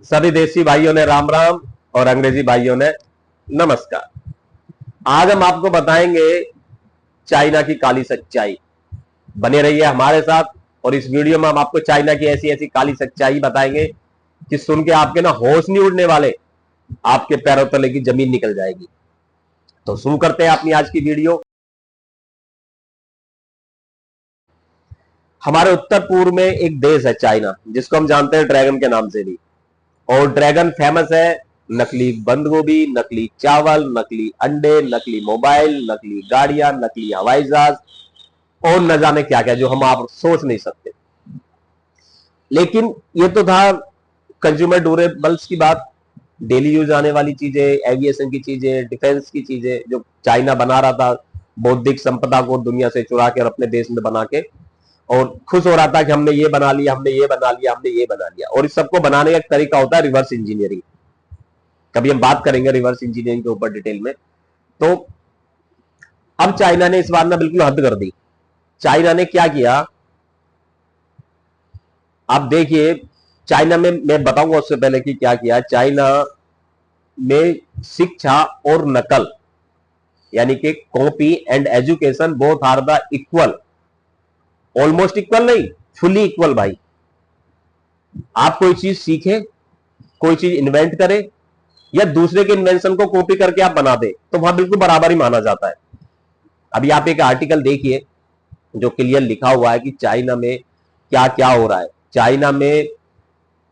सभी देसी भाइयों ने राम राम और अंग्रेजी भाइयों ने नमस्कार। आज हम आपको बताएंगे चाइना की काली सच्चाई। बने रहिए हमारे साथ और इस वीडियो में हम आपको चाइना की ऐसी ऐसी काली सच्चाई बताएंगे कि सुन के आपके ना होश नहीं उड़ने वाले, आपके पैरों तले की जमीन निकल जाएगी। तो शुरू करते हैं अपनी आज की वीडियो। हमारे उत्तर पूर्व में एक देश है चाइना, जिसको हम जानते हैं ड्रैगन के नाम से भी। और ड्रैगन फेमस है नकली बंद गोभी, नकली चावल, नकली अंडे, नकली मोबाइल, नकली गाड़ियां, नकली हवाई जहाज और न जाने क्या क्या, जो हम आप सोच नहीं सकते। लेकिन ये तो था कंज्यूमर ड्यूरेबल्स की बात, डेली यूज आने वाली चीजें, एविएशन की चीजें, डिफेंस की चीजें जो चाइना बना रहा था, बौद्धिक संपदा को दुनिया से चुरा के और अपने देश में बना के, और खुश हो रहा था कि हमने ये बना लिया, हमने ये बना लिया, हमने ये बना लिया। और इस सबको बनाने का एक तरीका होता है रिवर्स इंजीनियरिंग। कभी हम बात करेंगे रिवर्स इंजीनियरिंग के ऊपर डिटेल में। तो अब चाइना ने इस बार ना बिल्कुल हद कर दी। चाइना ने क्या किया, आप देखिए। चाइना में मैं बताऊंगा उससे पहले कि क्या किया। चाइना में शिक्षा और नकल, यानी कि copy and education both are the equal. Almost equal नहीं, फुली इक्वल भाई। आप कोई चीज सीखे, कोई चीज इन्वेंट करे या दूसरे के इन्वेंशन को कॉपी करके आप बना दे, तो वहां बिल्कुल बराबर ही माना जाता है। अभी आप एक आर्टिकल देखिए जो क्लियर लिखा हुआ है कि चाइना में क्या क्या हो रहा है। चाइना में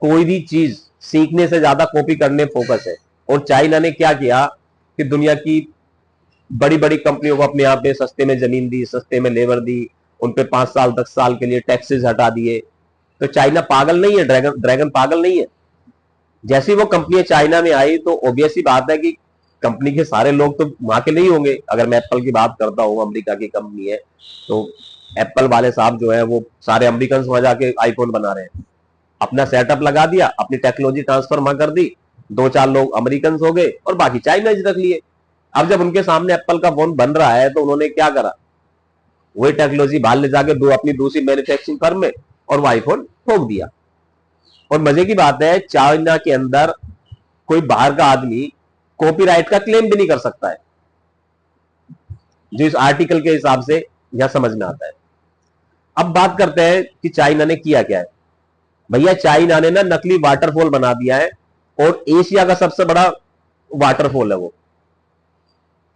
कोई भी चीज सीखने से ज्यादा कॉपी करने फोकस है। और चाइना ने क्या किया कि दुनिया की बड़ी बड़ी कंपनियों को अपने यहाँ पे सस्ते में जमीन दी, सस्ते में लेबर दी, उन पे 5 साल 10 साल के लिए टैक्सेस हटा दिए। तो चाइना पागल नहीं है, ड्रैगन ड्रैगन पागल नहीं है। जैसे वो कंपनी चाइना में आई तो ऑब्वियस ही बात है कि कंपनी के सारे लोग तो वहां के नहीं होंगे। अगर मैं एप्पल की बात करता हूँ, अमेरिका की कंपनी है, तो एप्पल वाले साहब जो है वो सारे अमेरिकन वहां जाके आईफोन बना रहे हैं। अपना सेटअप लगा दिया, अपनी टेक्नोलॉजी ट्रांसफर वहां कर दी, दो चार लोग अमेरिकन हो गए और बाकी चाइनीज रख लिए। अब जब उनके सामने एप्पल का फोन बन रहा है तो उन्होंने क्या करा, वही टेक्नोलॉजी बाहर ले जाके अपनी दूसरी मैन्युफैक्चरिंग फर्म में और वो आईफोन ठोक दिया। और मजे की बात है, चाइना के अंदर कोई बाहर का आदमी कॉपीराइट का क्लेम भी नहीं कर सकता है, जो इस आर्टिकल के हिसाब से यहां समझ में आता है। अब बात करते हैं कि चाइना ने किया क्या है। भैया चाइना ने ना नकली वाटरफॉल बना दिया है, और एशिया का सबसे बड़ा वाटरफॉल है वो।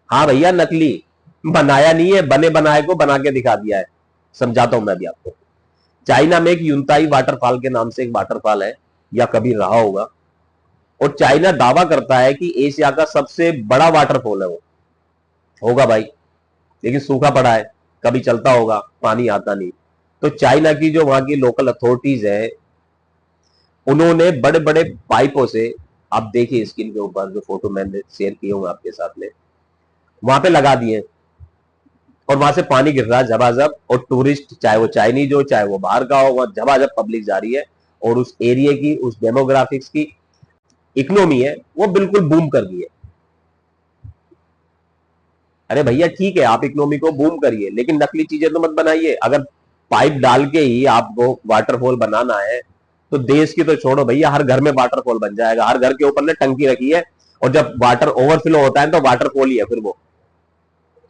हाँ भैया, नकली, बनाया नहीं है, बने बनाए को बना के दिखा दिया है। समझाता हूं मैं भी आपको। चाइना में एक यूनताई वाटरफॉल के नाम से एक वाटरफॉल है, या कभी रहा होगा। और चाइना दावा करता है कि एशिया का सबसे बड़ा वाटरफॉल है वो। होगा भाई, लेकिन सूखा पड़ा है, कभी चलता होगा, पानी आता नहीं। तो चाइना की जो वहां की लोकल अथॉरिटीज है, उन्होंने बड़े बड़े पाइपों से, आप देखिए स्क्रीन के ऊपर जो फोटो मैंने शेयर किए होंगे आपके साथ में, वहां पे लगा दिए। और वहां से पानी गिर रहा है झबाझब, और टूरिस्ट, चाहे वो चाइनीज हो चाहे वो बाहर का हो, वहां झबाझब पब्लिक जा रही है। और उस एरिया की, उस डेमोग्राफिक्स की इकोनॉमी है वो बिल्कुल बूम कर दी है। अरे भैया ठीक है, आप इकोनॉमी को बूम करिए, लेकिन नकली चीजें तो मत बनाइए। अगर पाइप डाल के ही आपको वाटरफॉल बनाना है तो देश की तो छोड़ो भैया, हर घर में वाटरफॉल बन जाएगा। हर घर के ऊपर ने टंकी रखी है, और जब वाटर ओवरफ्लो होता है तो वाटरफॉल ही है फिर वो।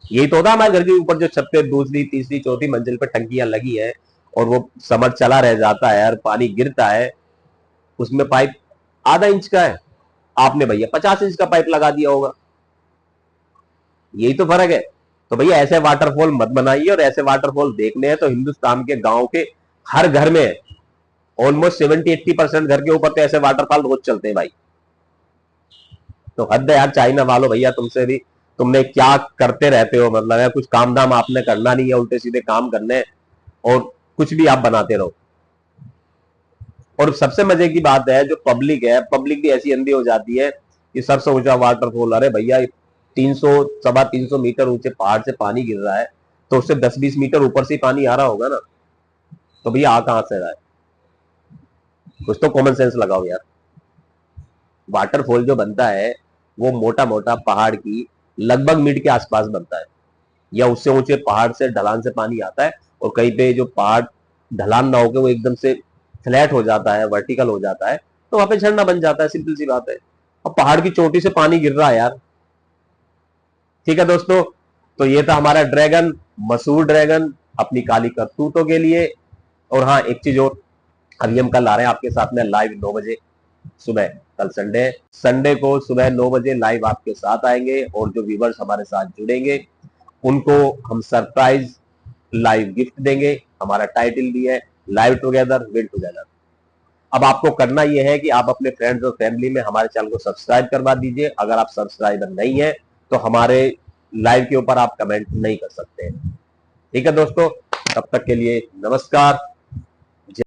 यही तो होता है हमारे घर के ऊपर, जो छत पे दूसरी तीसरी चौथी मंजिल पे टंकियां लगी है, और वो समर चला रह जाता है और पानी गिरता है। उसमें पाइप आधा इंच का है, आपने भैया 50 इंच का पाइप लगा दिया होगा। यही तो फर्क है। तो भैया ऐसे वाटरफॉल मत बनाइए, और ऐसे वाटरफॉल देखने हैं तो हिंदुस्तान के गांव के हर घर में ऑलमोस्ट 70-80% घर के ऊपर तो ऐसे वाटरफॉल रोज चलते हैं भाई। तो हद है यार चाइना वालों, भैया तुमसे भी, तुमने क्या करते रहते हो, मतलब है कुछ काम धाम आपने करना नहीं है, उल्टे सीधे काम करने हैं, और कुछ भी आप बनाते रहो। और सबसे मजे की बात है, जो पब्लिक है, पब्लिक भी ऐसी अंधी हो जाती है कि सबसे ऊंचा वाटरफॉल, अरे भैया 300 350 मीटर ऊंचे पहाड़ से पानी गिर रहा है, तो उससे 10-20 मीटर ऊपर से पानी आ रहा होगा ना। तो भैया आ कहां से रहा है, कुछ तो कॉमन सेंस लगाओ यार। वाटरफॉल जो बनता है वो मोटा मोटा पहाड़ की लगभग मिड के आसपास बनता है, या उससे ऊंचे पहाड़ से ढलान से पानी आता है। और कहीं पे जो पहाड़ ढलान ना होकर वो एकदम से फ्लैट हो जाता है, वर्टिकल हो जाता है, तो वहां पे झरना बन जाता है, सिंपल सी बात है। अब पहाड़ की चोटी से पानी गिर रहा है यार। ठीक है दोस्तों, तो ये था हमारा ड्रैगन, मसूर ड्रैगन अपनी काली करतूतों के लिए। और हाँ, एक चीज और, अभी हम कल आ रहे हैं आपके साथ में लाइव 9 बजे सुबह। कल संडे है, संडे को सुबह 9 बजे लाइव आपके साथ आएंगे, और जो व्यूवर्स हमारे साथ जुड़ेंगे उनको हम सरप्राइज लाइव गिफ्ट देंगे। हमारा टाइटल भी है लाइव टुगेदर विन टुगेदर। अब आपको करना यह है कि आप अपने फ्रेंड्स और फैमिली में हमारे चैनल को सब्सक्राइब करवा दीजिए। अगर आप सब्सक्राइबर नहीं है तो हमारे लाइव के ऊपर आप कमेंट नहीं कर सकते हैं। ठीक है दोस्तों, तब तक के लिए नमस्कार।